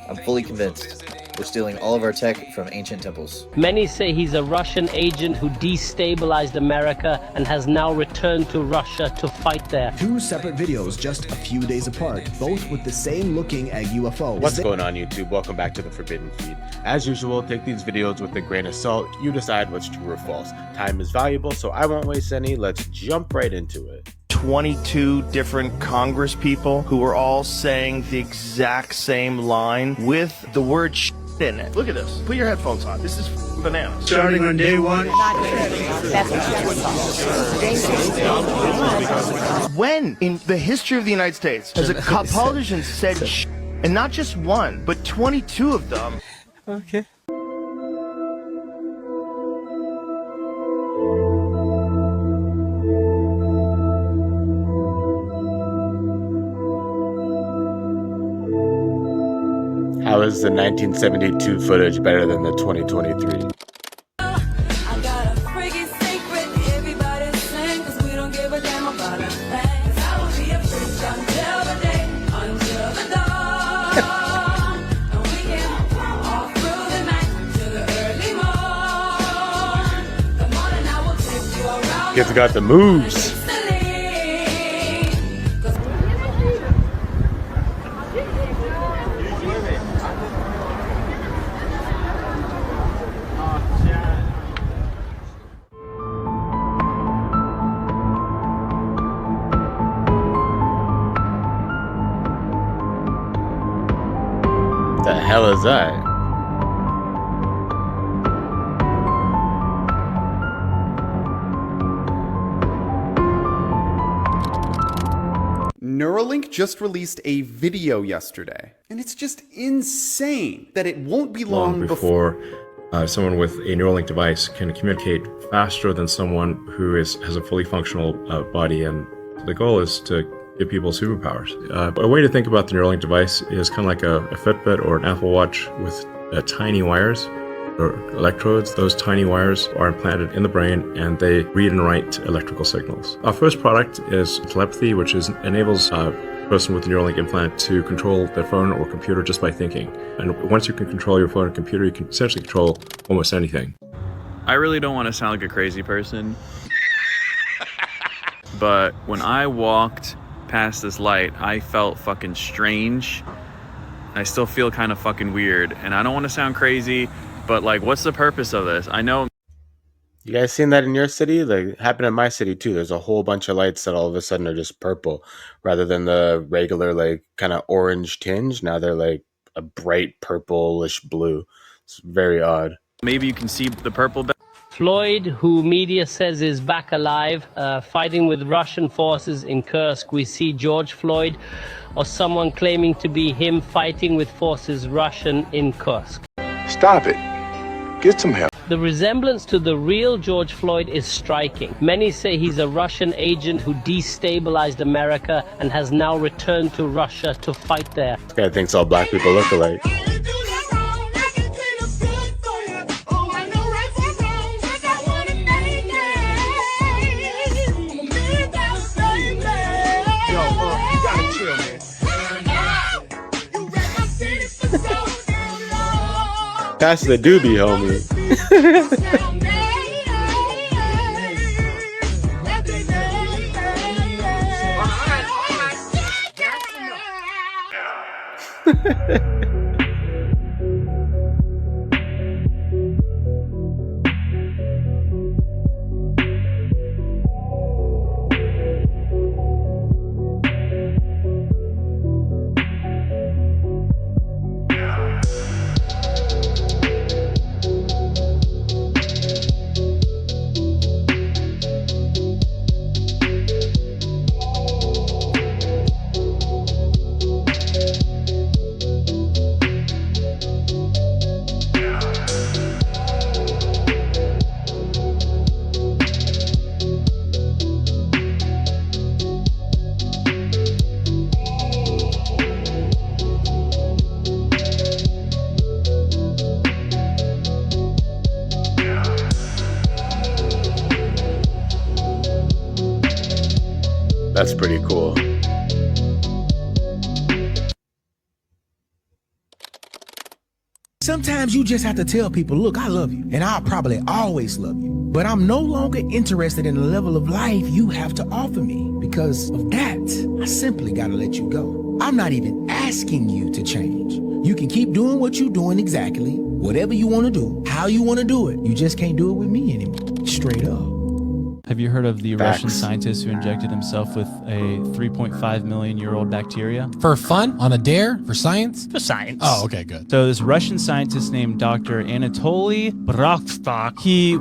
I'm fully convinced. We're stealing all of our tech from ancient temples. Many say he's a Russian agent who destabilized America and has now returned to Russia to fight there. Two separate videos just a few days apart, both with the same looking egg UFO. What's going on, YouTube? Welcome back to the Forbidden Feed. As usual, take these videos with a grain of salt. You decide what's true or false. Time is valuable, so I won't waste any. Let's jump right into it. 22 different Congress people who were all saying the exact same line with the word shit in it. Look at this. Put your headphones on. This is bananas. Starting on day one. When in the history of the United States has a politician said shit, and not just one, but 22 of them? Okay. How is the 1972 footage better than the 2023? Kids got the moves. The hell is that? Neuralink just released a video yesterday, and it's just insane that it won't be long before someone with a Neuralink device can communicate faster than someone who has a fully functional body, and the goal is to give people superpowers. A way to think about the Neuralink device is kind of like a Fitbit or an Apple Watch with tiny wires or electrodes. Those tiny wires are implanted in the brain and they read and write electrical signals. Our first product is telepathy, which enables a person with a Neuralink implant to control their phone or computer just by thinking. And once you can control your phone and computer, you can essentially control almost anything. I really don't want to sound like a crazy person, but when I walked past this light, I felt fucking strange. I still feel kind of fucking weird, and I don't want to sound crazy, but like, what's the purpose of this? I know. You guys seen that in your city? Like, it happened in my city too. There's a whole bunch of lights that all of a sudden are just purple rather than the regular like kind of orange tinge. Now they're like a bright purplish blue. It's very odd. Maybe you can see the purple. Floyd, who media says is back alive, fighting with Russian forces in Kursk. We see George Floyd or someone claiming to be him fighting with forces Russian in Kursk. Stop it. Get some help. The resemblance to the real George Floyd is striking. Many say he's a Russian agent who destabilized America and has now returned to Russia to fight there. This guy thinks all black people look alike. Pass the doobie, homie. That's pretty cool. Sometimes you just have to tell people, look, I love you, and I'll probably always love you. But I'm no longer interested in the level of life you have to offer me. Because of that, I simply gotta let you go. I'm not even asking you to change. You can keep doing what you're doing exactly, whatever you want to do, how you want to do it. You just can't do it with me anymore. Straight up. Have you heard of the Facts. Russian scientist who injected himself with a 3.5 million year old bacteria? For fun? On a dare? For science? For science. Oh, okay, good. So this Russian scientist named Dr. Anatoly Brakhovsky,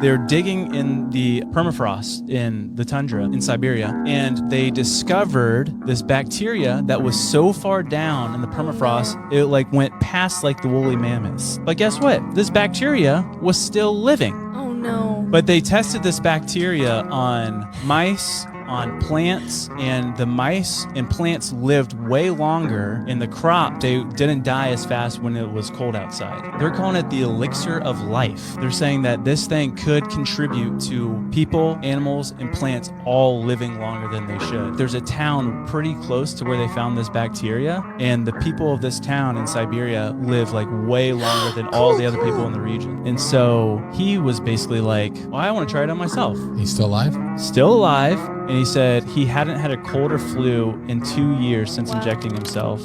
they're digging in the permafrost in the tundra in Siberia, and they discovered this bacteria that was so far down in the permafrost, it like went past like the woolly mammoths. But guess what? This bacteria was still living. Oh no. But they tested this bacteria on mice, on plants, and the mice and plants lived way longer in the crop. They didn't die as fast when it was cold outside. They're calling it the elixir of life. They're saying that this thing could contribute to people, animals, and plants all living longer than they should. There's a town pretty close to where they found this bacteria, and the people of this town in Siberia live like way longer than all the other people in the region. And so he was basically like, well, I want to try it on myself. He's still alive? Still alive. And he said he hadn't had a cold or flu in 2 years since injecting himself.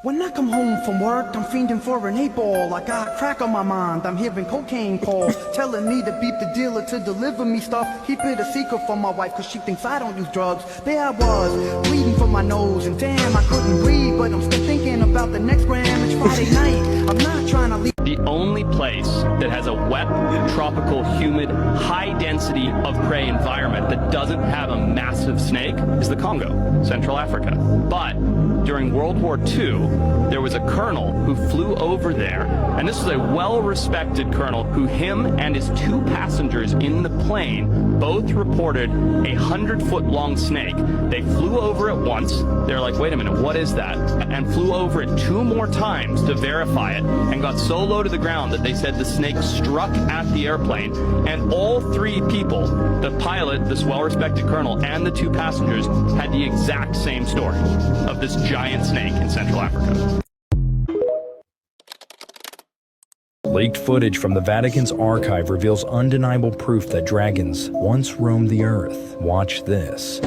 When I come home from work, I'm fiending for an 8-ball. I got crack on my mind, I'm hearing cocaine calls, telling me to beep the dealer to deliver me stuff. Keep it a secret from my wife, cause she thinks I don't use drugs. There I was, bleeding from my nose, and damn, I couldn't breathe, but I'm still thinking about the next gram. It's Friday night, I'm not trying to leave. The only place that has a wet, tropical, humid, high-density of prey environment that doesn't have a massive snake is the Congo, Central Africa. But during World War II, there was a colonel who flew over there, and this was a well-respected colonel who him and his 2 passengers in the plane both reported a 100-foot-long snake. They flew over it once. They're like, wait a minute, what is that? And flew over it 2 more times to verify it, and got so low to the ground that they said the snake struck at the airplane, and all 3 people, the pilot, this well-respected colonel, and the 2 passengers, had the exact same story of this giant snake in Central Africa. Leaked footage from the Vatican's archive reveals undeniable proof that dragons once roamed the earth. Watch this.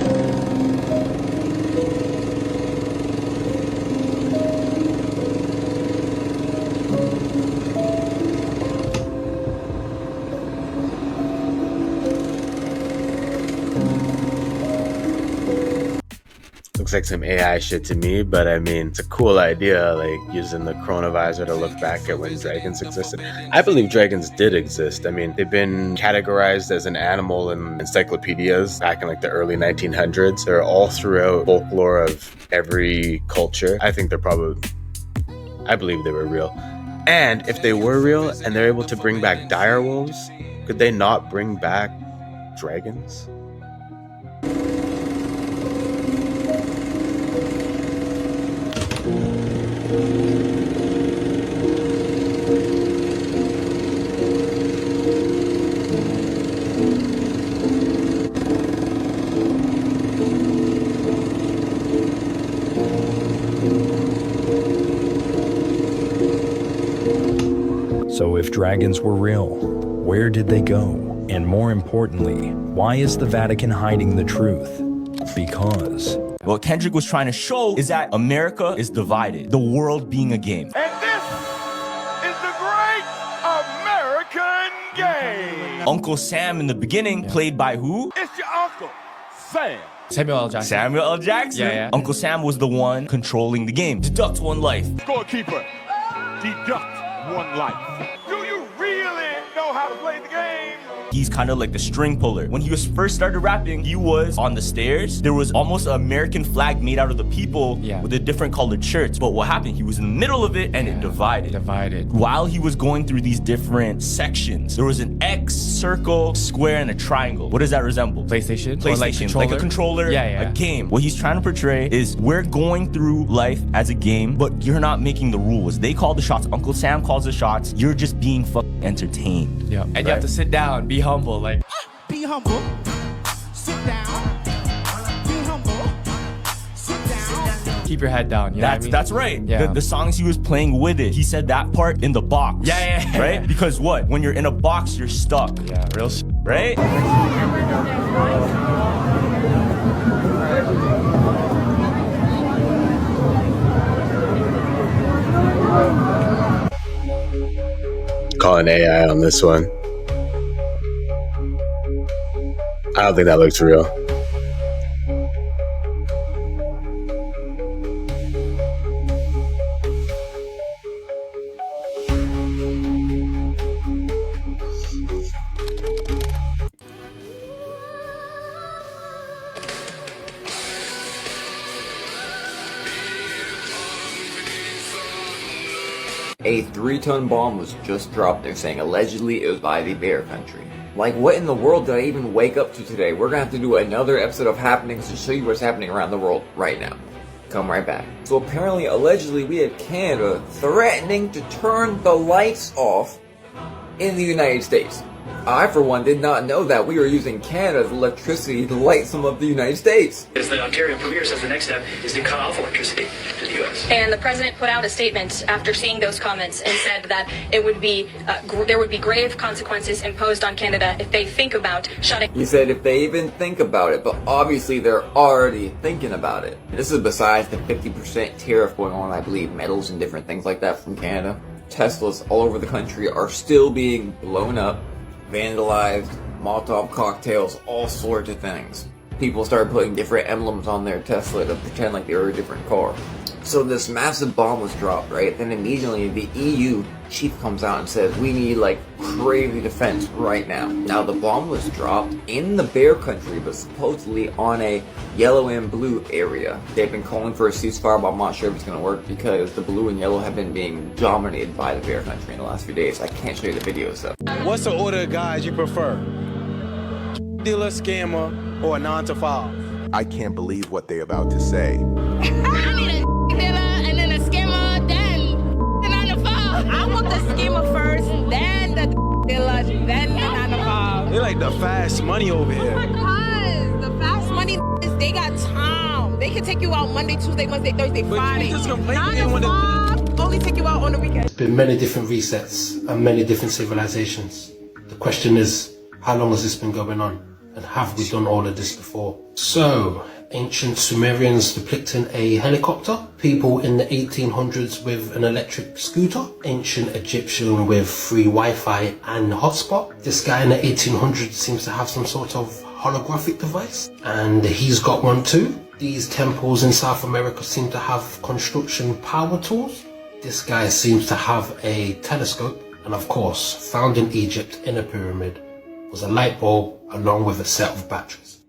Looks like some AI shit to me, but I mean, it's a cool idea, like using the chronovisor to look back at when dragons existed. I believe dragons did exist. I mean, they've been categorized as an animal in encyclopedias back in like the early 1900s. They're all throughout folklore of every culture. I think I believe they were real. And if they were real and they're able to bring back dire wolves, could they not bring back dragons? So if dragons were real, where did they go? And more importantly, why is the Vatican hiding the truth? Because what Kendrick was trying to show is that America is divided, the world being a game. And this is the great American game. Uncle Sam in the beginning, played by who? It's your Uncle Sam. Samuel L. Jackson. Samuel L. Jackson? Yeah. Uncle Sam was the one controlling the game. Deduct 1 life. Scorekeeper, deduct 1 life. Do you really know how to play the game? He's kind of like the string puller. When he was first started rapping, he was on the stairs. There was almost an American flag made out of the people with a different colored shirts. But what happened? He was in the middle of it and it divided. While he was going through these different sections, there was an X, circle, square, and a triangle. What does that resemble? PlayStation, like a controller, a game. What he's trying to portray is we're going through life as a game, but you're not making the rules. They call the shots. Uncle Sam calls the shots. You're just being fucking entertained. Yeah, and you have to sit down, be humble, like. Be humble. Sit down. Be humble. Sit down. Keep your head down. You know what I mean? That's right. Yeah. The songs he was playing with it. He said that part in the box. Yeah. Right? Because what? When you're in a box, you're stuck. Yeah, real shit. Right? Calling AI on this one. I don't think that looks real. A 3-ton bomb was just dropped. They're saying allegedly it was by the bear country. Like, what in the world did I even wake up to today? We're gonna have to do another episode of Happenings to show you what's happening around the world right now. Come right back. So apparently, allegedly, we have Canada threatening to turn the lights off in the United States. I, for one, did not know that we were using Canada's electricity to light some of the United States. As the Ontario Premier says, the next step is to cut off electricity to the U.S. And the president put out a statement after seeing those comments and said that it would be there would be grave consequences imposed on Canada if they think about shutting. He said if they even think about it, but obviously they're already thinking about it. This is besides the 50% tariff going on, I believe, metals and different things like that from Canada. Teslas all over the country are still being blown up, vandalized, Molotov cocktails, all sorts of things. People started putting different emblems on their Tesla to pretend like they were a different car. So this massive bomb was dropped, right? Then immediately the EU chief comes out and says, we need like crazy defense right now. Now the bomb was dropped in the bear country, but supposedly on a yellow and blue area. They've been calling for a ceasefire, but I'm not sure if it's going to work because the blue and yellow have been being dominated by the bear country in the last few days. I can't show you the videos though. What's the order of guys you prefer? Dealer, scammer, or a 9 to 5? I can't believe what they're about to say. I need a dealer and then a scammer, then the 9 to 5. I want the scammer first, then the dealer, then the 9 to 5. They like the fast money over here. Because the fast money is they got time. They can take you out Monday, Tuesday, Wednesday, Thursday, Friday. 9 to 5 only take you out on the weekend. There's been many different resets and many different civilizations. The question is, how long has this been going on? And have we done all of this before? So, ancient Sumerians depicting a helicopter, people in the 1800s with an electric scooter, ancient Egyptian with free Wi-Fi and hotspot. This guy in the 1800s seems to have some sort of holographic device, and he's got one too. These temples in South America seem to have construction power tools. This guy seems to have a telescope, and of course, found in Egypt in a pyramid was a light bulb along with a set of batteries.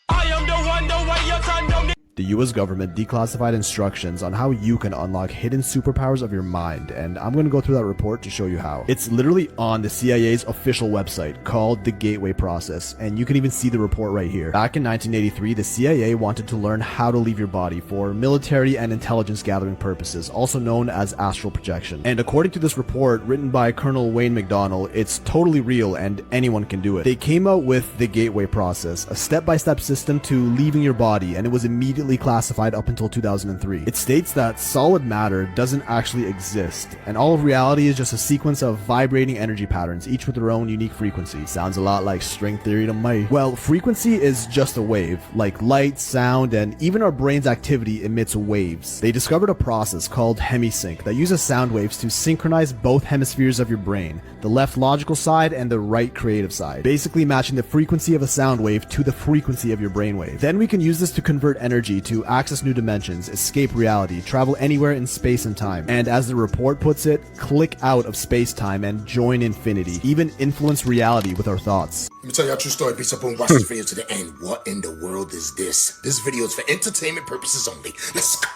I am the one, the way your son don't need. The US government declassified instructions on how you can unlock hidden superpowers of your mind, and I'm going to go through that report to show you how. It's literally on the CIA's official website called the Gateway Process, and you can even see the report right here. Back in 1983, the CIA wanted to learn how to leave your body for military and intelligence gathering purposes, also known as astral projection. And according to this report, written by Colonel Wayne McDonnell, it's totally real and anyone can do it. They came out with the Gateway Process, a step-by-step system to leaving your body, and it was immediately classified up until 2003. It states that solid matter doesn't actually exist, and all of reality is just a sequence of vibrating energy patterns, each with their own unique frequency. Sounds a lot like string theory to me. Well, frequency is just a wave, like light, sound, and even our brain's activity emits waves. They discovered a process called hemisync that uses sound waves to synchronize both hemispheres of your brain, the left logical side and the right creative side, basically matching the frequency of a sound wave to the frequency of your brainwave. Then we can use this to convert energy to access new dimensions, escape reality, travel anywhere in space and time, and as the report puts it, click out of space-time and join infinity, even influence reality with our thoughts. Let me tell you a true story. Peace up and watch this video to the end. What in the world is this? This video is for entertainment purposes only. Let's go.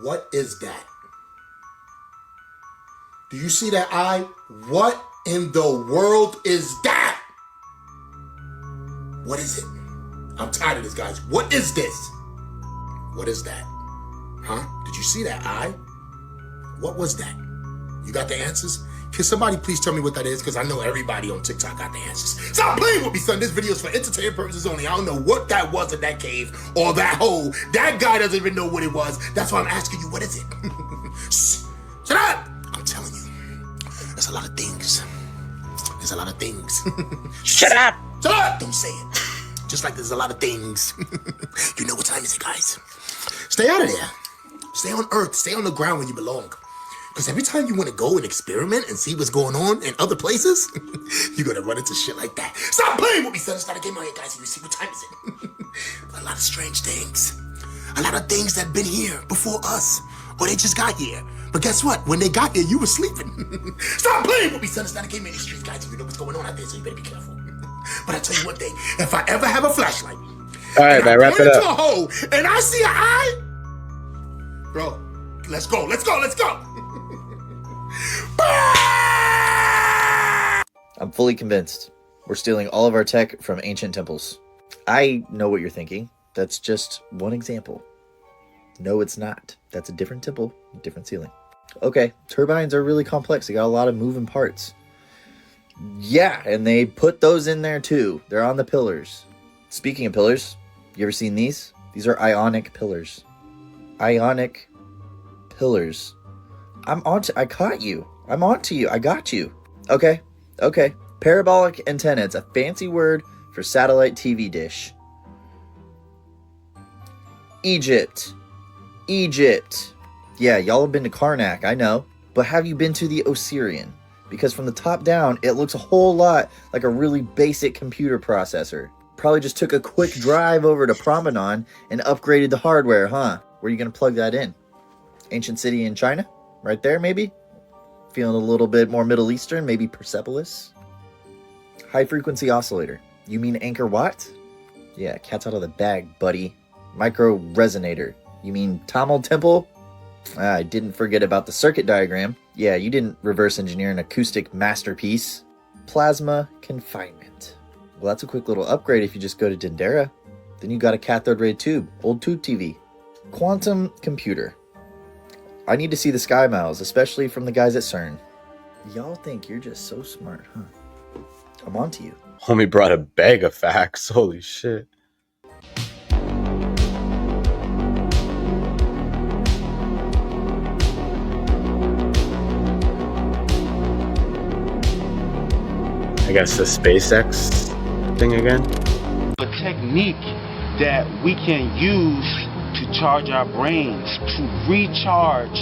What is that? Do you see that eye? What in the world is that? What is it? I'm tired of this, guys. What is this? What is that? Huh? Did you see that eye? What was that? You got the answers? Can somebody please tell me what that is? Because I know everybody on TikTok got the answers. Stop playing with me, son. This video is for entertainment purposes only. I don't know what that was in that cave or that hole. That guy doesn't even know what it was. That's why I'm asking you, what is it? Shut up! I'm telling you, there's a lot of things. There's a lot of things. Shut up! Shut up! Don't say it. Just like there's a lot of things. You know what time is it, guys? Stay out of there. Stay on Earth. Stay on the ground where you belong. Because every time you want to go and experiment and see what's going on in other places, you're going to run into shit like that. Stop playing with me, son. It's not a game out here, guys. You see what time is it? A lot of strange things. A lot of things that have been here before us. Or they just got here. But guess what? When they got here, you were sleeping. Stop playing with me, son. It's not a game in these streets, guys. You know what's going on out there, so you better be careful. But I tell you one thing. If I ever have a flashlight, all right, man, wrap it up. Into a hole, and I see an eye, bro, let's go. Let's go. Let's go. I'm fully convinced. We're stealing all of our tech from ancient temples. I know what you're thinking. That's just one example. No, it's not. That's a different temple, different ceiling. Okay, turbines are really complex. They got a lot of moving parts. Yeah, and they put those in there too. They're on the pillars. Speaking of pillars, you ever seen these? These are ionic pillars. Ionic pillars. I caught you. I'm onto you. I got you. Okay. Parabolic antenna. It's a fancy word for satellite TV dish. Egypt. Yeah, y'all have been to Karnak, I know. But have you been to the Osirian? Because from the top down, it looks a whole lot like a really basic computer processor. Probably just took a quick drive over to Promenon and upgraded the hardware, huh? Where are you going to plug that in? Ancient city in China? Right there, maybe? Feeling a little bit more Middle Eastern, maybe Persepolis? High frequency oscillator. You mean Angkor Wat? Yeah, cat's out of the bag, buddy. Micro resonator. You mean Tamil Temple? I didn't forget about the circuit diagram. Yeah, you didn't reverse engineer an acoustic masterpiece. Plasma confinement. Well, that's a quick little upgrade if you just go to Dendera. Then you got a cathode ray tube, old tube TV. Quantum computer. I need to see the sky miles, especially from the guys at CERN. Y'all think you're just so smart, huh? I'm on to you. Homie brought a bag of facts. Holy shit. I guess the SpaceX thing again. A technique that we can use to charge our brains, to recharge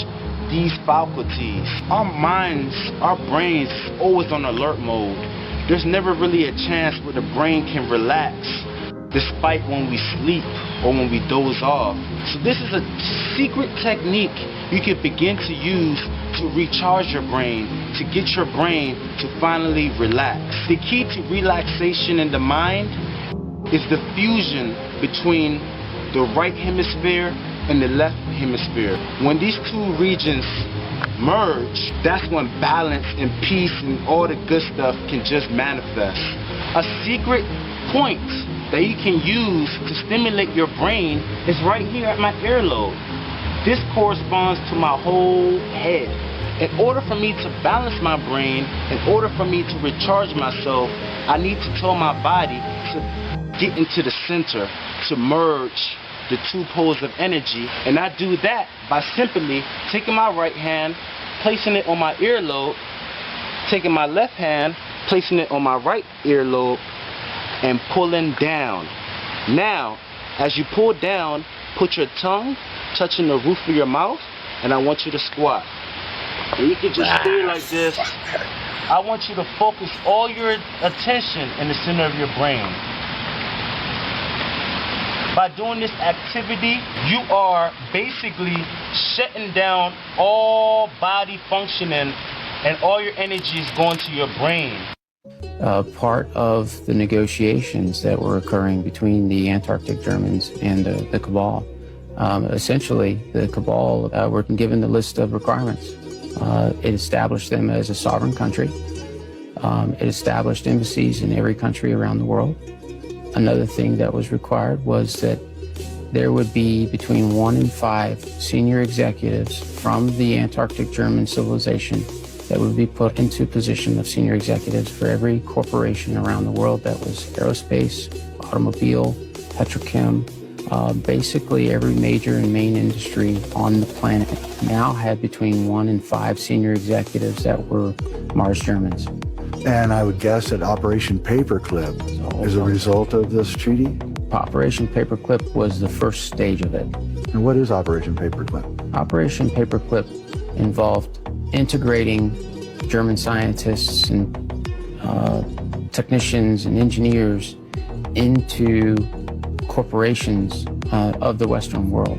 these faculties. Our minds, our brains is always on alert mode. There's never really a chance where the brain can relax, despite when we sleep or when we doze off. So this is a secret technique you can begin to use to recharge your brain, to get your brain to finally relax. The key to relaxation in the mind is the fusion between the right hemisphere and the left hemisphere. When these two regions merge, that's when balance and peace and all the good stuff can just manifest. A secret point that you can use to stimulate your brain is right here at my earlobe. This corresponds to my whole head. In order for me to balance my brain, in order for me to recharge myself, I need to tell my body to get into the center, to merge the two poles of energy. And I do that by simply taking my right hand, placing it on my earlobe, taking my left hand, placing it on my right earlobe, and pulling down. Now, as you pull down, put your tongue touching the roof of your mouth, and I want you to squat. And you can just stay like this. I want you to focus all your attention in the center of your brain. By doing this activity, you are basically shutting down all body functioning, and all your energy is going to your brain. Part of the negotiations that were occurring between the Antarctic Germans and the Cabal. Essentially, the Cabal were given the list of requirements. It established them as a sovereign country. It established embassies in every country around the world. Another thing that was required was that there would be between 1 and 5 senior executives from the Antarctic German civilization that would be put into position of senior executives for every corporation around the world that was aerospace, automobile, petrochem, basically every major and main industry on the planet now had between 1 and 5 senior executives that were Mars Germans. And I would guess that Operation Paperclip is a result of this treaty? Operation Paperclip was the first stage of it. And what is Operation Paperclip? Operation Paperclip involved integrating German scientists and technicians and engineers into corporations of the Western world,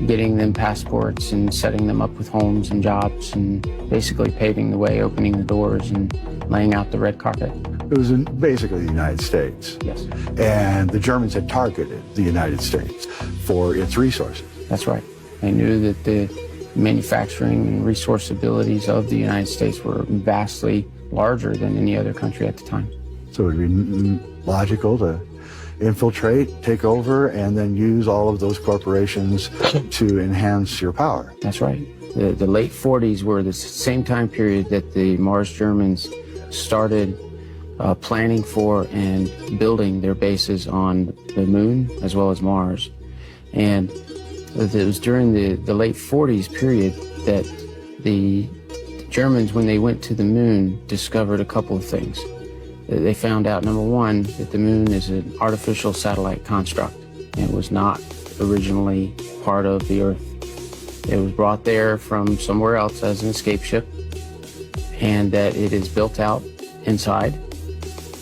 getting them passports and setting them up with homes and jobs and basically paving the way, opening the doors and laying out the red carpet. It was in basically the United States. Yes. And the Germans had targeted the United States for its resources. That's right. They knew that the manufacturing and resource abilities of the United States were vastly larger than any other country at the time. So it would be logical to infiltrate, take over, and then use all of those corporations to enhance your power. That's right. The late 40s were the same time period that the Mars Germans started planning for and building their bases on the moon as well as Mars. And it was during the late 40s period that the Germans, when they went to the moon, discovered a couple of things. They found out, number one, that the moon is an artificial satellite construct and was not originally part of the Earth. It was brought there from somewhere else as an escape ship, and that it is built out inside,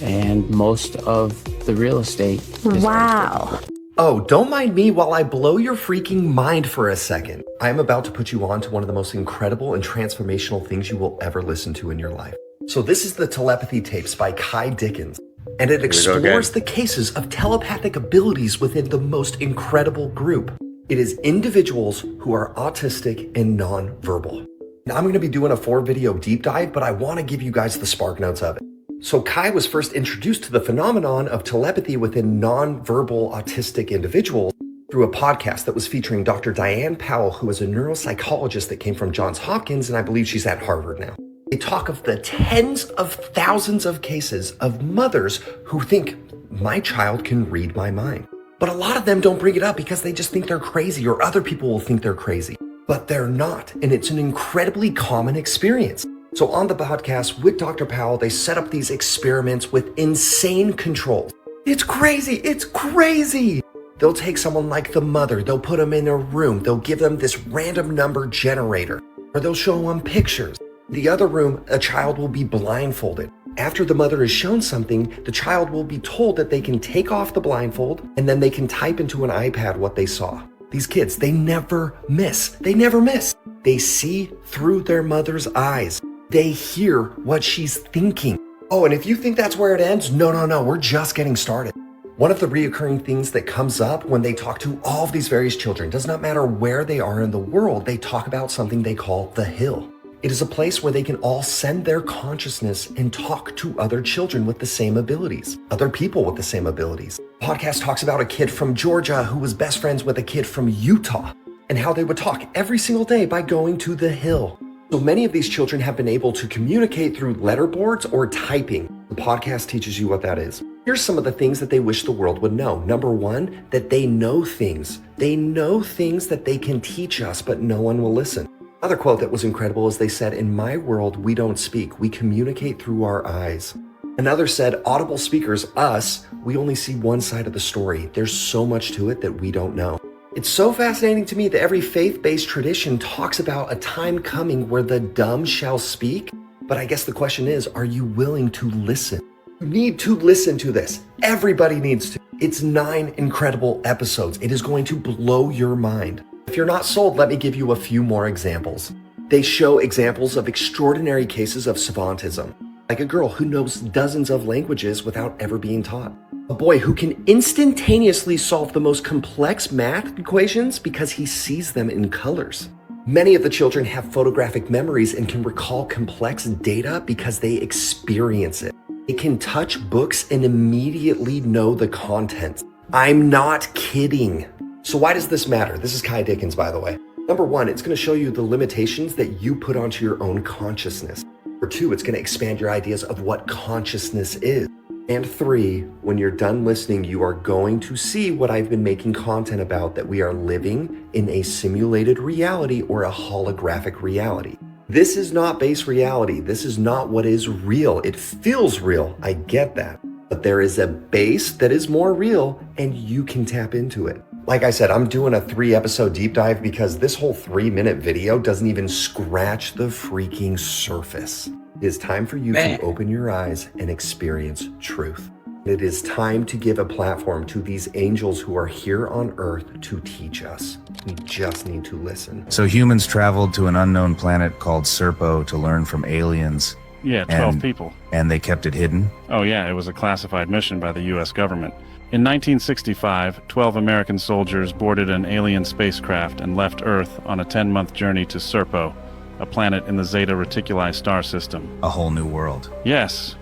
and most of the real estate is Wow. Oh, don't mind me while I blow your freaking mind for a second. I am about to put you on to one of the most incredible and transformational things you will ever listen to in your life. So this is the Telepathy Tapes by Kai Dickens, and it explores the cases of telepathic abilities within the most incredible group. It is individuals who are autistic and non-verbal. Now I'm going to be doing a 4-video deep dive, but I want to give you guys the spark notes of it. So Kai was first introduced to the phenomenon of telepathy within non-verbal autistic individuals through a podcast that was featuring Dr. Diane Powell, who is a neuropsychologist that came from Johns Hopkins, and I believe she's at Harvard now. They talk of the tens of thousands of cases of mothers who think, my child can read my mind. But a lot of them don't bring it up because they just think they're crazy, or other people will think they're crazy. But they're not, and it's an incredibly common experience. So on the podcast with Dr. Powell, they set up these experiments with insane controls. It's crazy, it's crazy! They'll take someone like the mother, they'll put them in a room, they'll give them this random number generator, or they'll show them pictures. The other room, a child will be blindfolded. After the mother is shown something, the child will be told that they can take off the blindfold and then they can type into an iPad what they saw. These kids, they never miss. They never miss. They see through their mother's eyes. They hear what she's thinking. Oh, and if you think that's where it ends, no, we're just getting started. One of the reoccurring things that comes up when they talk to all of these various children, does not matter where they are in the world, they talk about something they call the Hill. It is a place where they can all send their consciousness and talk to other children with the same abilities, other people with the same abilities. The podcast talks about a kid from Georgia who was best friends with a kid from Utah and how they would talk every single day by going to the Hill. So many of these children have been able to communicate through letterboards or typing. The podcast teaches you what that is. Here's some of the things that they wish the world would know. Number one, that they know things. They know things that they can teach us, but no one will listen. Another quote that was incredible is they said, in my world, we don't speak. We communicate through our eyes. Another said, audible speakers, us, we only see one side of the story. There's so much to it that we don't know. It's so fascinating to me that every faith-based tradition talks about a time coming where the dumb shall speak. But I guess the question is, are you willing to listen? You need to listen to this. Everybody needs to. It's 9 incredible episodes. It is going to blow your mind. If you're not sold, let me give you a few more examples. They show examples of extraordinary cases of savantism, like a girl who knows dozens of languages without ever being taught. A boy who can instantaneously solve the most complex math equations because he sees them in colors. Many of the children have photographic memories and can recall complex data because they experience it. They can touch books and immediately know the contents. I'm not kidding. So why does this matter? This is Kai Dickens, by the way. Number one, it's going to show you the limitations that you put onto your own consciousness. Or 2, it's going to expand your ideas of what consciousness is. And 3, when you're done listening, you are going to see what I've been making content about, that we are living in a simulated reality or a holographic reality. This is not base reality. This is not what is real. It feels real. I get that. But there is a base that is more real, and you can tap into it. Like I said, I'm doing a 3-episode deep dive because this whole 3-minute video doesn't even scratch the freaking surface. It is time for you to open your eyes and experience truth. It is time to give a platform to these angels who are here on Earth to teach us. We just need to listen. So humans traveled to an unknown planet called Serpo to learn from aliens. Yeah, 12 people. And they kept it hidden? Oh yeah, it was a classified mission by the U.S. government. In 1965, 12 American soldiers boarded an alien spacecraft and left Earth on a 10-month journey to Serpo, a planet in the Zeta Reticuli star system. A whole new world. Yes.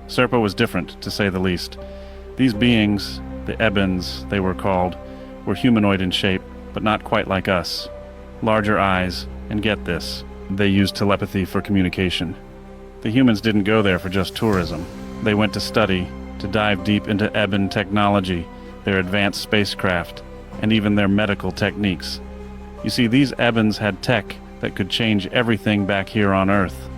Serpo was different, to say the least. These beings, the Ebens they were called, were humanoid in shape, but not quite like us. Larger eyes, and get this, they used telepathy for communication. The humans didn't go there for just tourism. They went to study, to dive deep into Eben technology, their advanced spacecraft, and even their medical techniques. You see, these Ebens had tech that could change everything back here on Earth.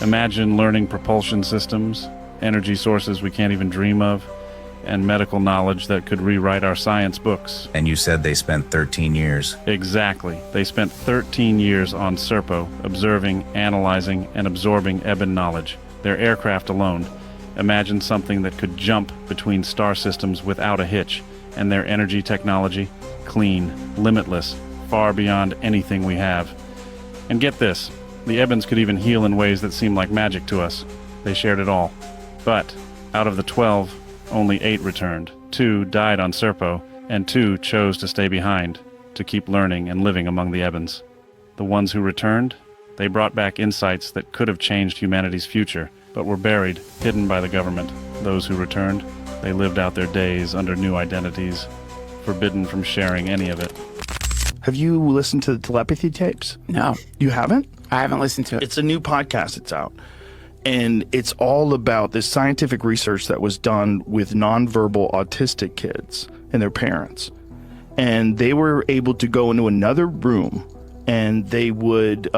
Imagine learning propulsion systems, energy sources we can't even dream of, and medical knowledge that could rewrite our science books. And you said they spent 13 years. Exactly. They spent 13 years on Serpo, observing, analyzing, and absorbing Eben knowledge. Their aircraft alone. Imagine something that could jump between star systems without a hitch, and their energy technology, clean, limitless, far beyond anything we have. And get this, the Ebens could even heal in ways that seem like magic to us. They shared it all. But out of the 12, only 8 returned. 2 died on Serpo, and 2 chose to stay behind, to keep learning and living among the Ebens. The ones who returned, they brought back insights that could have changed humanity's future, but were buried, hidden by the government. Those who returned, they lived out their days under new identities, forbidden from sharing any of it. Have you listened to the telepathy tapes? No. You haven't? I haven't listened to it. It's a new podcast that's out. And it's all about this scientific research that was done with nonverbal autistic kids and their parents. And they were able to go into another room and they would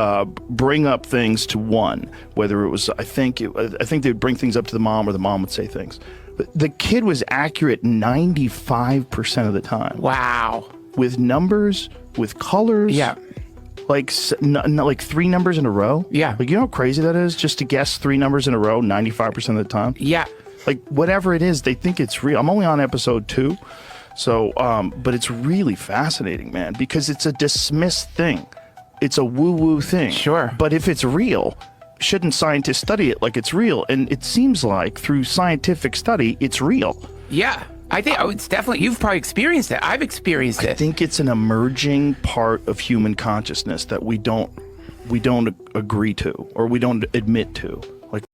bring up things to one, whether it was, I think they'd bring things up to the mom or the mom would say things. But the kid was accurate 95% of the time. Wow. With numbers, with colors. Yeah. Like 3 numbers in a row. Yeah. Like, you know how crazy that is? Just to guess 3 numbers in a row 95% of the time. Yeah. Like, whatever it is, they think it's real. I'm only on episode 2. So, but it's really fascinating, man, because it's a dismissed thing. It's a woo-woo thing. Sure. But if it's real, shouldn't scientists study it like it's real? And it seems like through scientific study, it's real. Yeah. I think it's definitely, you've probably experienced it. I've experienced it. I think it's an emerging part of human consciousness that we don't agree to, or we don't admit to. Like,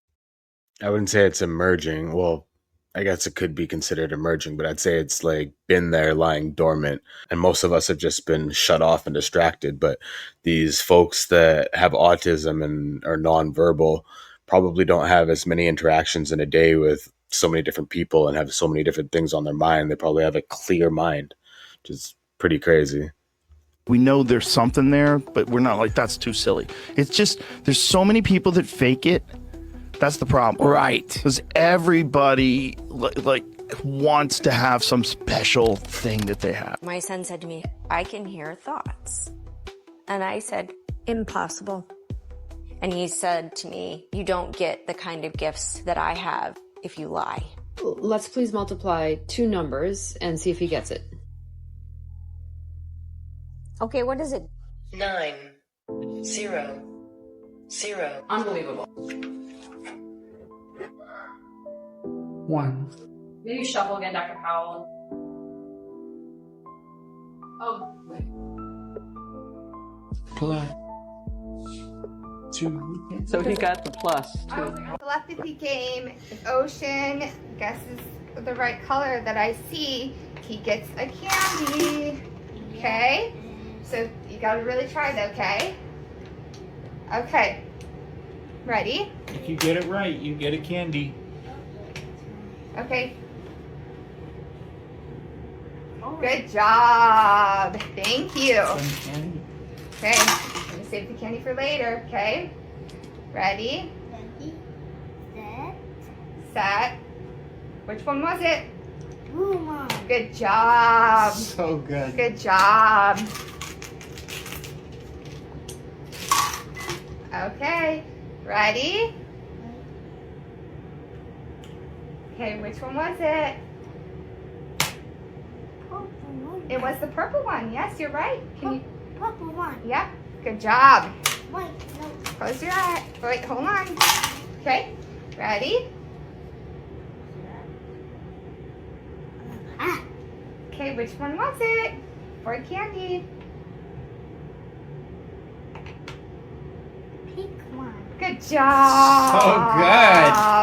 I wouldn't say it's emerging. Well, I guess it could be considered emerging, but I'd say it's like been there lying dormant, and most of us have just been shut off and distracted. But these folks that have autism and are nonverbal probably don't have as many interactions in a day with so many different people and have so many different things on their mind. They probably have a clear mind, which is pretty crazy. we know there's something there, but we're not like, that's too silly. It's just, there's so many people that fake it. That's the problem. Right. Because everybody like wants to have some special thing that they have. My son said to me, I can hear thoughts. And I said, impossible. And he said to me, you don't get the kind of gifts that I have if you lie. Let's please multiply two numbers and see if he gets it. Okay, what is it? 9, 0, 0. Unbelievable. 1. Maybe shuffle again, Dr. Powell. Oh, wait. Plus 2. So he got the plus, too. Telepathy game, if Ocean guesses the right color that I see, he gets a candy. Okay? So you gotta really try that, okay? Okay. Ready? If you get it right, you get a candy. Okay. Good job. Thank you. Okay, I'm gonna save the candy for later, okay? Ready? Set. Which one was it? Good job. So good. Good job. Okay, ready? Okay, which one was it? It was the purple one. Yes, you're right. Can you? Purple one. Yep. Good job. Wait, no. Close your eye. Wait, hold on. Okay. Ready? Okay, which one was it? For candy. Pink one. Good job.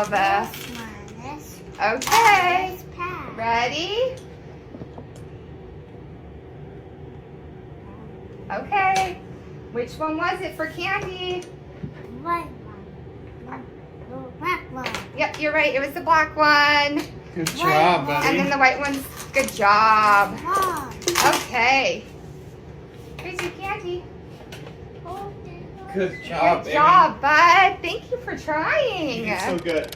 So good. Okay. Ready? Okay. Which one was it for candy? White one. Black one. Yep, you're right. It was the black one. Good job, buddy. And then the white one's good job. Okay. Here's your candy. Good job, Good job, bud. Thank you for trying. You're so good.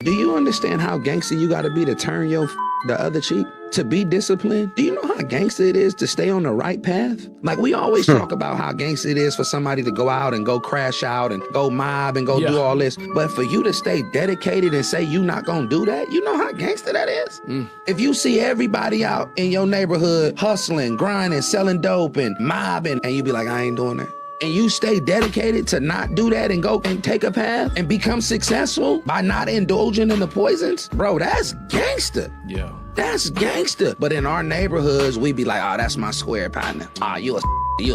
Do you understand how gangster you gotta be to turn your the other cheek? To be disciplined? Do you know how gangster it is to stay on the right path? Like, we always talk about how gangster it is for somebody to go out and go crash out and go mob and go do all this. But for you to stay dedicated and say you not gonna do that, you know how gangster that is? If you see everybody out in your neighborhood hustling, grinding, selling dope and mobbing, and you be like, I ain't doing that. And you stay dedicated to not do that and go and take a path and become successful by not indulging in the poisons, bro, that's gangster. Yeah. That's gangster. But in our neighborhoods, we be like, oh, that's my square partner. Oh, you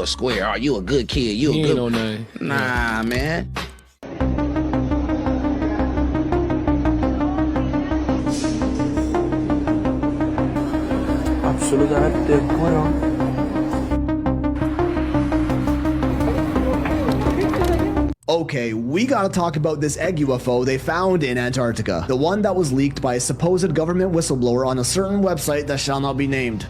a square. Oh, you a good kid. You a good. Ain't no name. Nah, man. Absolutamente bueno. Okay, we gotta talk about this egg UFO they found in Antarctica. The one that was leaked by a supposed government whistleblower on a certain website that shall not be named.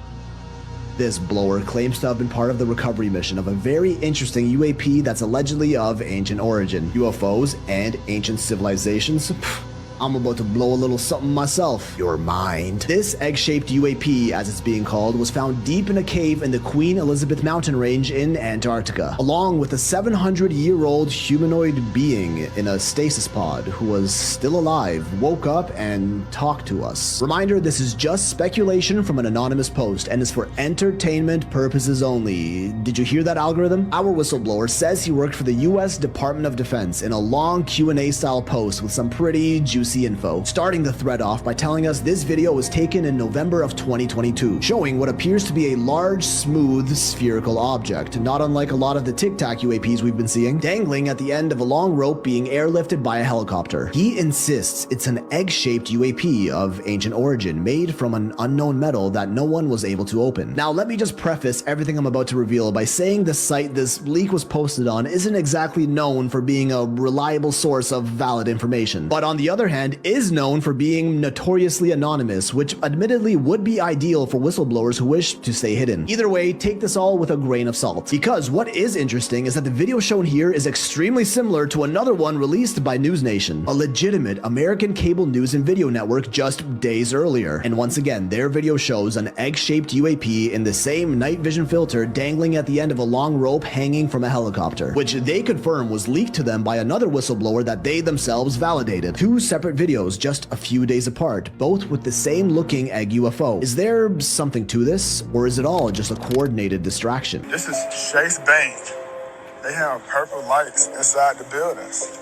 This blower claims to have been part of the recovery mission of a very interesting UAP that's allegedly of ancient origin. UFOs and ancient civilizations? Pfft, I'm about to blow a little something myself. Your mind. This egg-shaped UAP, as it's being called, was found deep in a cave in the Queen Elizabeth mountain range in Antarctica, along with a 700-year-old humanoid being in a stasis pod who was still alive, woke up, and talked to us. Reminder, this is just speculation from an anonymous post and is for entertainment purposes only. Did you hear that, algorithm? Our whistleblower says he worked for the US Department of Defense in a long Q&A style post with some pretty juicy info, starting the thread off by telling us this video was taken in November of 2022, showing what appears to be a large, smooth, spherical object, not unlike a lot of the Tic Tac UAPs we've been seeing, dangling at the end of a long rope being airlifted by a helicopter. He insists it's an egg-shaped UAP of ancient origin, made from an unknown metal that no one was able to open. Now, let me just preface everything I'm about to reveal by saying the site this leak was posted on isn't exactly known for being a reliable source of valid information, but on the other hand, is known for being notoriously anonymous, which admittedly would be ideal for whistleblowers who wish to stay hidden. Either way, take this all with a grain of salt, because what is interesting is that the video shown here is extremely similar to another one released by News Nation, a legitimate American cable news and video network just days earlier. And once again, their video shows an egg-shaped UAP in the same night vision filter dangling at the end of a long rope hanging from a helicopter, which they confirm was leaked to them by another whistleblower that they themselves validated. Two separate videos just a few days apart, both with the same looking egg UFO. Is there something to this, or is it all just a coordinated distraction? This is Chase Bank. They have purple lights inside the buildings.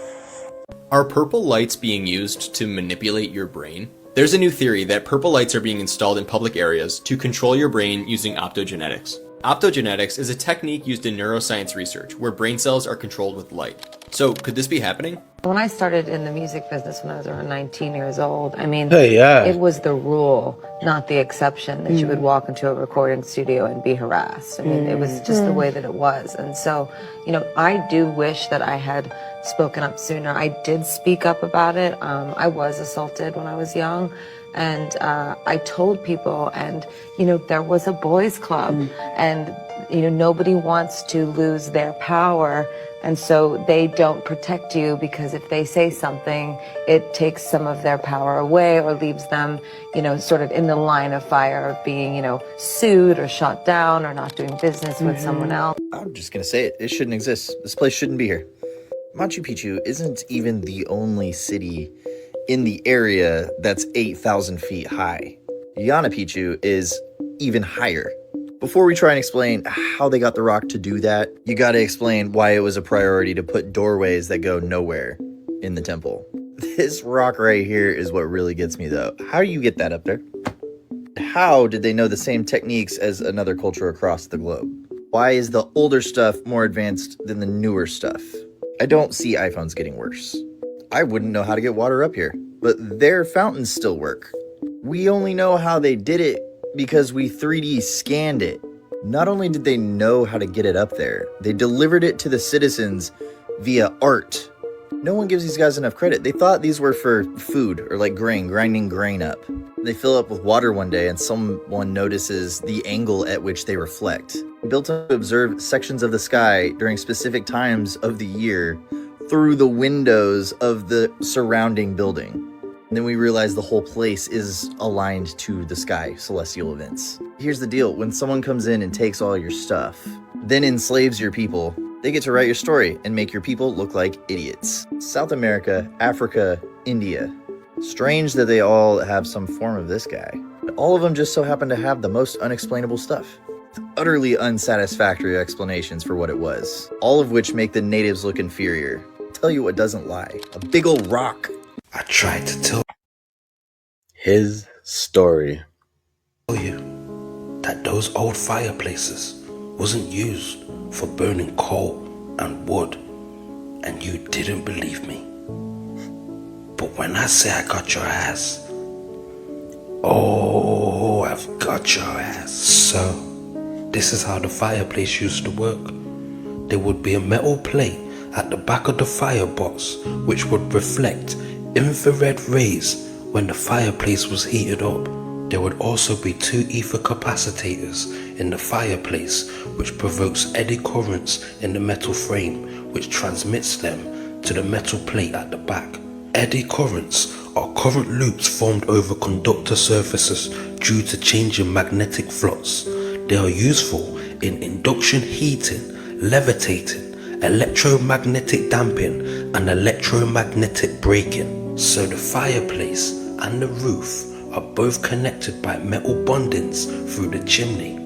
Are purple lights being used to manipulate your brain? There's a new theory that purple lights are being installed in public areas to control your brain using optogenetics. Optogenetics is a technique used in neuroscience research where brain cells are controlled with light. So, could this be happening? When I started in the music business when I was around 19 years old, I mean, it was the rule, not the exception, that you would walk into a recording studio and be harassed. I mean, it was just the way that it was. And so, you know, I do wish that I had spoken up sooner. I did speak up about it. I was assaulted when I was young, and I told people, and, you know, there was a boys club, and, you know, nobody wants to lose their power, and so they don't protect you, because if they say something, it takes some of their power away or leaves them, you know, sort of in the line of fire of being, you know, sued or shot down or not doing business with someone else. I'm just gonna say it. It shouldn't exist. This place shouldn't be here. Machu Picchu isn't even the only city in the area that's 8,000 feet high. Yana Picchu is even higher. Before we try and explain how they got the rock to do that, you gotta explain why it was a priority to put doorways that go nowhere in the temple. This rock right here is what really gets me though. How do you get that up there? How did they know the same techniques as another culture across the globe? Why is the older stuff more advanced than the newer stuff? I don't see iPhones getting worse. I wouldn't know how to get water up here, but their fountains still work. We only know how they did it because we 3D scanned it. Not only did they know how to get it up there, they delivered it to the citizens via art. No one gives these guys enough credit. They thought these were for food or like grain, grinding grain up. They fill up with water one day and someone notices the angle at which they reflect. Built to observe sections of the sky during specific times of the year through the windows of the surrounding building. And then we realize the whole place is aligned to the sky, celestial events. Here's the deal, when someone comes in and takes all your stuff, then enslaves your people, they get to write your story and make your people look like idiots. South America, Africa, India. Strange that they all have some form of this guy. But all of them just so happen to have the most unexplainable stuff. Utterly unsatisfactory explanations for what it was, all of which make the natives look inferior. Tell you what doesn't lie, a big old rock. I tried to tell his story. You that those old fireplaces wasn't used for burning coal and wood, and you didn't believe me. But when I say I got your ass, oh, I've got your ass. So, this is how the fireplace used to work. There would be a metal plate at the back of the firebox which would reflect infrared rays when the fireplace was heated up. There would also be 2 ether capacitors in the fireplace which provokes eddy currents in the metal frame which transmits them to the metal plate at the back. Eddy currents are current loops formed over conductor surfaces due to changing magnetic flux. They are useful in induction heating, levitating, electromagnetic damping, and electromagnetic braking. So the fireplace and the roof are both connected by metal bondings through the chimney.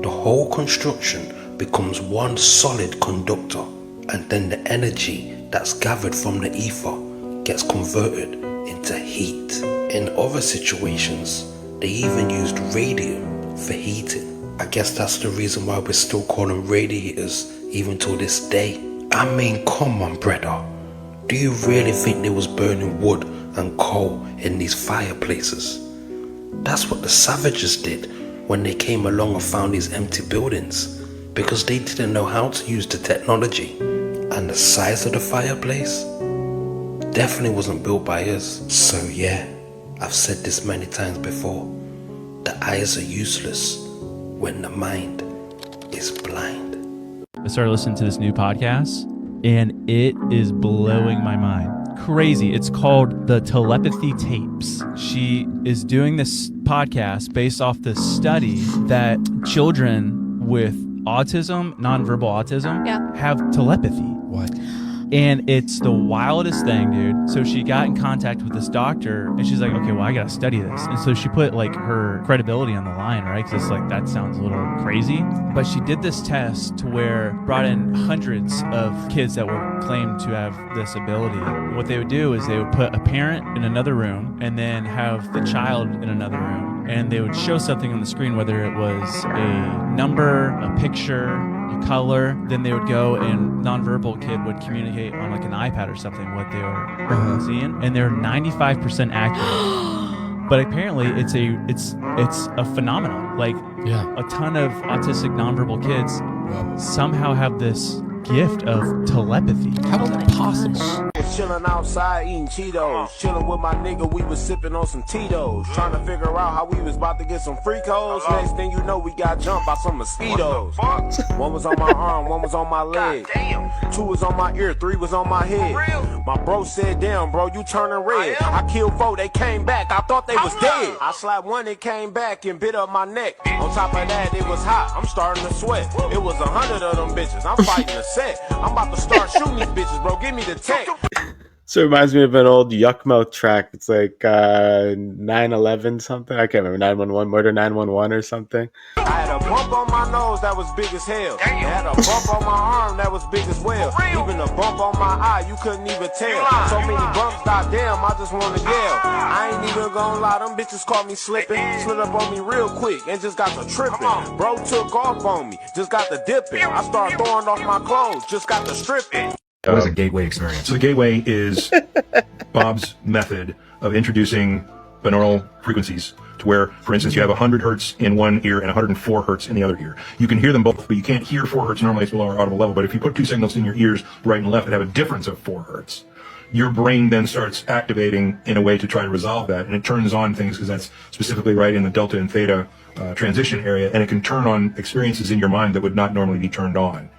The whole construction becomes one solid conductor, and then the energy that's gathered from the ether gets converted into heat. In other situations, they even used radium for heating. I guess that's the reason why we're still calling radiators even till this day. I mean, come on, brother. Do you really think they was burning wood and coal in these fireplaces? That's what the savages did when they came along and found these empty buildings, because they didn't know how to use the technology. And the size of the fireplace definitely wasn't built by us. So yeah, I've said this many times before. The eyes are useless when the mind is blind. I started listening to this new podcast, and it is blowing my mind. Crazy. It's called The Telepathy Tapes. She is doing this podcast based off this study that children with autism, nonverbal autism, have telepathy. What? And it's the wildest thing, dude. So she got in contact with this doctor, and she's like, okay, well, I gotta study this. And so she put like her credibility on the line, right? Because it's like, that sounds a little crazy. But she did this test to where brought in hundreds of kids that were claimed to have this ability. What they would do is they would put a parent in another room and then have the child in another room. And they would show something on the screen, whether it was a number, a picture, a color. Then they would go and nonverbal kid would communicate on like an iPad or something what they were seeing, and they're 95% accurate. But apparently it's a phenomenon. Like a ton of autistic nonverbal kids somehow have this gift of telepathy. How is that possible? Chilling outside eating Cheetos. Chilling with my nigga, we was sipping on some Tito's. Trying to figure out how we was about to get some free codes. Next thing you know, we got jumped by some mosquitoes. One was on my arm, one was on my leg. Two was on my ear, three was on my head. My bro said, damn, bro, you turning red. I killed four, they came back, I thought they was dead. I slapped one, it came back and bit up my neck. On top of that, it was hot, I'm starting to sweat. It was 100 of them bitches, I'm fighting a set. I'm about to start shooting these bitches, bro, give me the tech. So it reminds me of an old Yuckmouth track. It's like 9/11 something. I can't remember. 911, Murder 911 or something. I had a bump on my nose that was big as hell. I had a bump on my arm that was big as well. Even a bump on my eye, you couldn't even tell. So many bumps, goddamn, I just wanna yell. I ain't even gonna lie, them bitches caught me slipping. Slid up on me real quick and just got the tripping. Bro took off on me, just got the dipping. I started throwing off my clothes, just got the stripping. What is a gateway experience? So the gateway is Bob's method of introducing binaural frequencies to where, for instance, you have 100 hertz in one ear and 104 hertz in the other ear. You can hear them both, but you can't hear 4 hertz normally. It's below our audible level. But if you put two signals in your ears, right and left, that have a difference of 4 hertz, your brain then starts activating in a way to try to resolve that. And it turns on things because that's specifically right in the delta and theta transition area. And it can turn on experiences in your mind that would not normally be turned on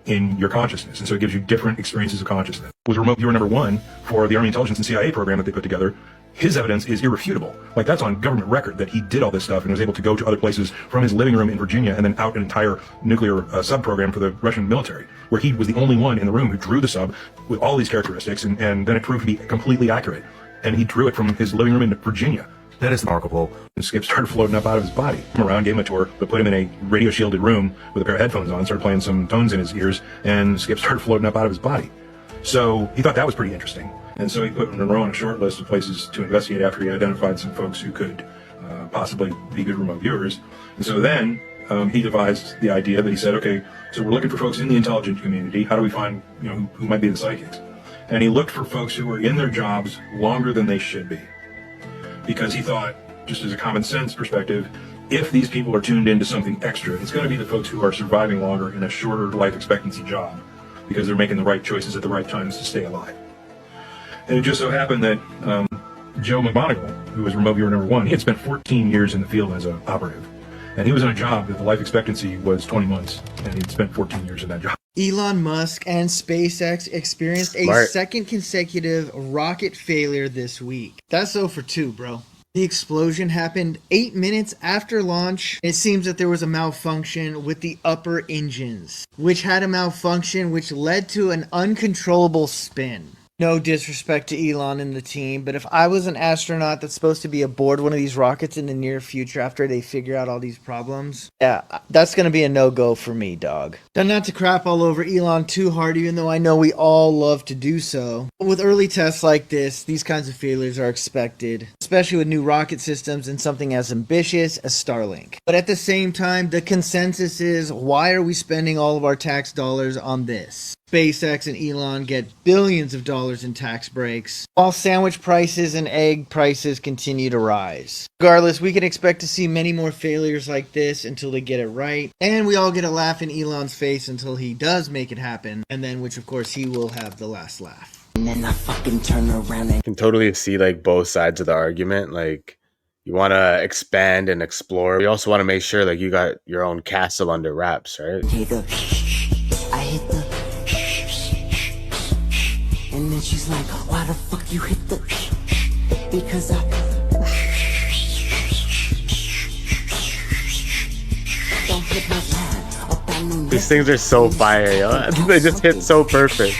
in your consciousness. And so it gives you different experiences of consciousness. With remote viewer number 1 for the Army Intelligence and CIA program that they put together, his evidence is irrefutable. Like, that's on government record that he did all this stuff and was able to go to other places from his living room in Virginia and then out an entire nuclear sub program for the Russian military, where he was the only one in the room who drew the sub with all these characteristics, and then it proved to be completely accurate. And he drew it from his living room in Virginia. That is remarkable. And Skip started floating up out of his body. Came around, gave him a tour, but put him in a radio-shielded room with a pair of headphones on, started playing some tones in his ears, and Skip started floating up out of his body. So he thought that was pretty interesting. And so he put Monroe on a short list of places to investigate after he identified some folks who could possibly be good remote viewers. And so then he devised the idea that he said, okay, so we're looking for folks in the intelligence community. How do we find, who might be the psychics? And he looked for folks who were in their jobs longer than they should be. Because he thought, just as a common sense perspective, if these people are tuned into something extra, it's going to be the folks who are surviving longer in a shorter life expectancy job because they're making the right choices at the right times to stay alive. And it just so happened that Joe McMonigal, who was remote viewer number 1, he had spent 14 years in the field as an operative. And he was in a job that the life expectancy was 20 months, and he'd spent 14 years in that job. Elon Musk and SpaceX experienced a second consecutive rocket failure this week. That's 0 for 2, bro. The explosion happened 8 minutes after launch. It seems that there was a malfunction with the upper engines, which had a malfunction which led to an uncontrollable spin. No disrespect to Elon and the team, but if I was an astronaut that's supposed to be aboard one of these rockets in the near future after they figure out all these problems, yeah, that's going to be a no-go for me, dog. Now, not to crap all over Elon too hard, even though I know we all love to do so. But with early tests like this, these kinds of failures are expected, especially with new rocket systems and something as ambitious as Starlink. But at the same time, the consensus is, why are we spending all of our tax dollars on this? SpaceX and Elon get billions of dollars in tax breaks, while sandwich prices and egg prices continue to rise. Regardless, we can expect to see many more failures like this until they get it right, and we all get a laugh in Elon's face until he does make it happen, and then, which of course he will have the last laugh. And then I fucking turn around and... You can totally see like both sides of the argument. Like, you want to expand and explore. You also want to make sure like you got your own castle under wraps, right? And then she's like, why the fuck you hit the... Because I... Don't hit my pad up on the... These things are so fire, yo. They just hit so perfect.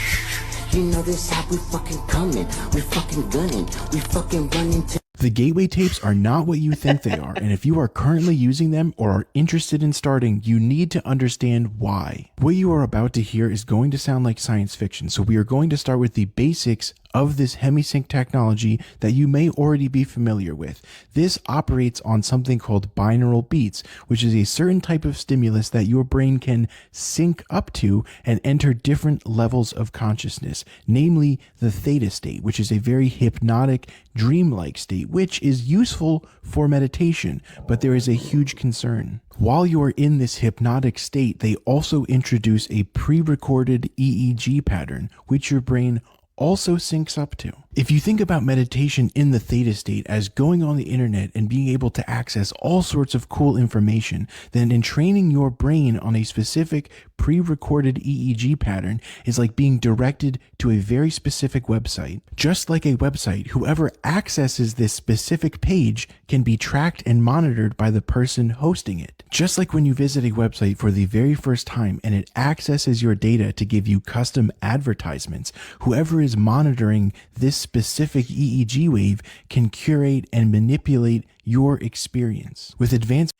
You know this how we fucking coming. We fucking gunning. We fucking running to... The gateway tapes are not what you think they are, and if you are currently using them or are interested in starting, you need to understand why. What you are about to hear is going to sound like science fiction, so we are going to start with the basics of this hemisync technology that you may already be familiar with. This operates on something called binaural beats, which is a certain type of stimulus that your brain can sync up to and enter different levels of consciousness, namely the theta state, which is a very hypnotic, dreamlike state, which is useful for meditation, but there is a huge concern. While you are in this hypnotic state, they also introduce a pre-recorded EEG pattern, which your brain also syncs up to. If you think about meditation in the theta state as going on the internet and being able to access all sorts of cool information, then in training your brain on a specific pre-recorded EEG pattern is like being directed to a very specific website. Just like a website, whoever accesses this specific page can be tracked and monitored by the person hosting it. Just like when you visit a website for the very first time and it accesses your data to give you custom advertisements, whoever is monitoring this specific EEG wave can curate and manipulate your experience. With advanced...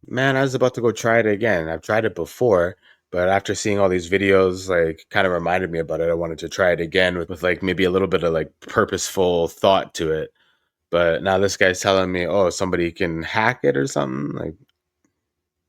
Man, I was about to go try it again. I've tried it before, but after seeing all these videos, like, kind of reminded me about it. I wanted to try it again with like maybe a little bit of like purposeful thought to it. But now this guy's telling me, oh, somebody can hack it or something. Like,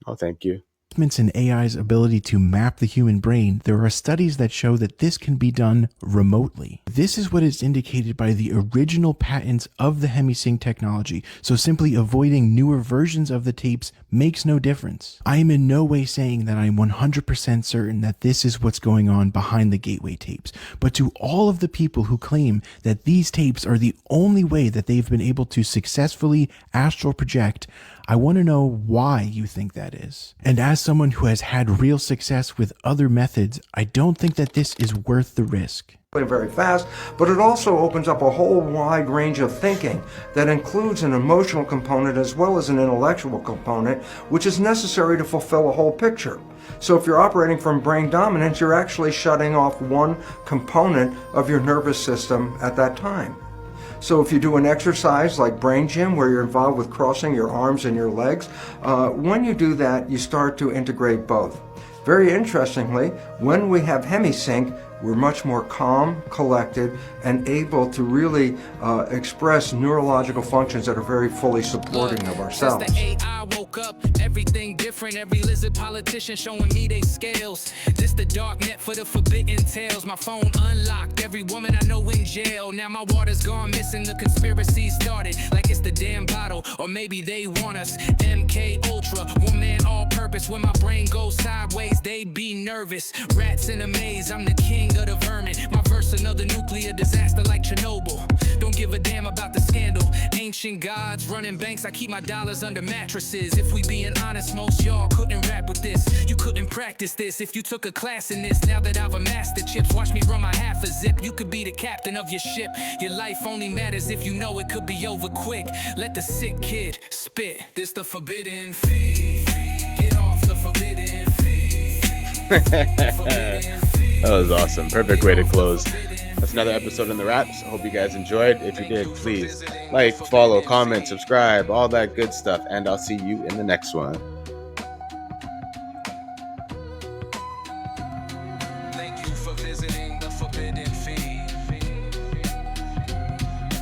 oh, thank you. In AI's ability to map the human brain, there are studies that show that this can be done remotely. This is what is indicated by the original patents of the hemisync technology, so simply avoiding newer versions of the tapes makes no difference. I am in no way saying that I'm 100% certain that this is what's going on behind the gateway tapes, but to all of the people who claim that these tapes are the only way that they've been able to successfully astral project, I want to know why you think that is. And as someone who has had real success with other methods, I don't think that this is worth the risk. Very fast, but it also opens up a whole wide range of thinking that includes an emotional component as well as an intellectual component, which is necessary to fulfill a whole picture. So if you're operating from brain dominance, you're actually shutting off one component of your nervous system at that time. So if you do an exercise like brain gym where you're involved with crossing your arms and your legs, when you do that, you start to integrate both. Very interestingly, when we have hemisync, we're much more calm, collected, and able to really express neurological functions that are very fully supporting of ourselves. Up, everything different, every lizard politician showing me they scales. This the dark net for the forbidden tales. My phone unlocked, every woman I know in jail. Now my water's gone missing, the conspiracy started like it's the damn bottle, or maybe they want us. MK Ultra, one man all purpose. When my brain goes sideways, they be nervous. Rats in a maze, I'm the king of the vermin. My verse another nuclear disaster like Chernobyl. Don't give a damn about the scandal. Ancient gods running banks, I keep my dollars under mattresses. If we being honest, most y'all couldn't rap with this. You couldn't practice this if you took a class in this. Now that I've amassed the chips, watch me run my half a zip. You could be the captain of your ship. Your life only matters if you know it could be over quick. Let the sick kid spit. This the forbidden feed. Get off the forbidden feed. That was awesome. Perfect way to close. That's another episode in the wraps. I hope you guys enjoyed. If you did, please like, follow, comment, subscribe, all that good stuff. And I'll see you in the next one.